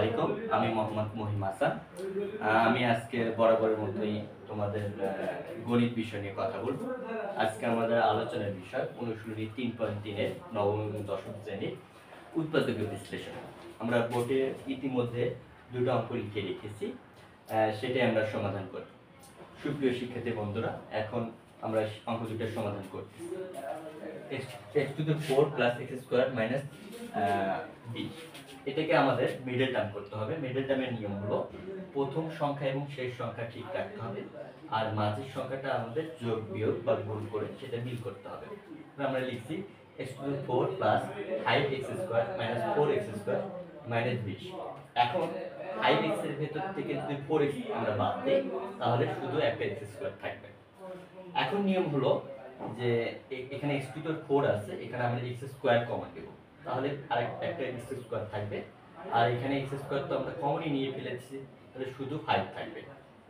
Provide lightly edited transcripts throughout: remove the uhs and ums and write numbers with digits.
আলাইকুম। আমি মোহাম্মদ মহিম হাসান। আমি আজকে বরাবরের মতোই তোমাদের গণিত বিষয় নিয়ে কথা বলবো। আজকে আমাদের আলোচনার বিষয় অনুশীলনী 3.3 এর নবম এবং দশম শ্রেণীর উৎপাদকীয় বিশ্লেষণ। আমরা বোর্ডে ইতিমধ্যে দুটো অঙ্ক লিখে রেখেছি, সেটাই আমরা সমাধান করব। সুপ্রিয় শিক্ষার্থী বন্ধুরা, এখন আমরা অঙ্ক দুটোর সমাধান করছি। x to the 4 plus x square minus b, এটাকে আমাদের মিডল টার্ম করতে হবে। মিডল টার্মের নিয়ম হলো প্রথম সংখ্যা এবং শেষ সংখ্যা ঠিক রাখতে হবে, আর মাঝের সংখ্যাটা আমাদের যোগ বিয়োগ বা গুণ করে সেটা মিল করতে হবে। আমরা লিখছি x to the 4 plus 5x square minus 4x square minus 20। এখন 5x এর ভেতর থেকে যদি 4x আমরা বাদ দিই তাহলে শুধু একটা x স্কয়ার থাকবে। এখন নিয়ম হলো যে এখানে x to the 4 আছে, এখানে আমরা x স্কয়ার কমন দেব, তাহলে আরেকটা x স্কয়ার থাকবে। আর এখানে x স্কয়ার তো আমরা কমনই নিয়ে ফেলেছি, তাহলে শুধু 5 থাকবে।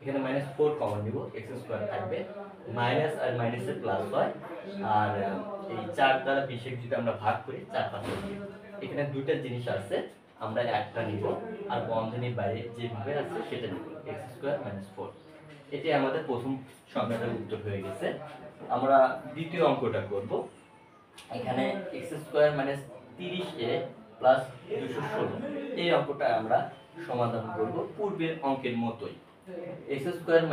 এখানে -4 কমন নিব, x স্কয়ার থাকবে, মাইনাস আর মাইনাসের প্লাস হয়। আর এই 4 দ্বারা 20 যদি আমরা ভাগ করি 4 5 দিয়ে, এখানে দুটো জিনিস আছে, আমরা একটা নিব আর বন্ধনীর বাইরে যেভাবে আছে সেটা নিব, x স্কয়ার - 4। এটাই আমাদের প্রথম সংখ্যাটার উত্তর হয়ে গেছে। আমরা দ্বিতীয় অঙ্কটা করব। এখানে x স্কয়ার - 30a প্লাস 216, এই অঙ্কটা আমরা সমাধান করব পূর্বের অঙ্কের মতোই। x square -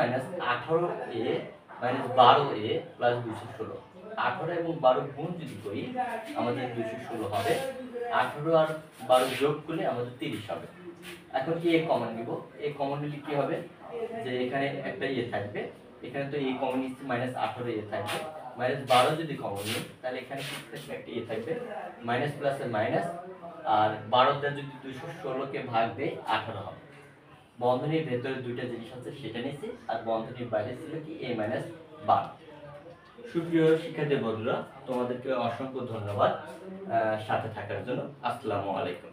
18a - 12a plus 216, 18 এবং 12 গুণ যদি করি আমাদের 216 হবে, 18 আর 12 যোগ করলে আমাদের 30 হবে। এখন কি a কমন নিব, a কমন নিলে কি হবে যে এখানে একটা থাকবে, এখানে তো a কমন নিচ্ছি, -18 থাকবে, -12 যদি কমন নিই তাহলে এখানে কি থাকবে, একটা থাকবে, মাইনাস প্লাসের মাইনাস, আর 12 দ্বারা যদি 216 কে ভাগ দেই 18 হবে। বন্ধনীর ভেতরে দুইটা জিনিস আছে সেটা নিছি, আর বন্ধনীর বাইরে ছিল কি a - 12। সুপ্রিয় শিক্ষার্থী বন্ধুরা, তোমাদেরকে অসংখ্য ধন্যবাদ সাথে থাকার জন্য। আসসালামু আলাইকুম।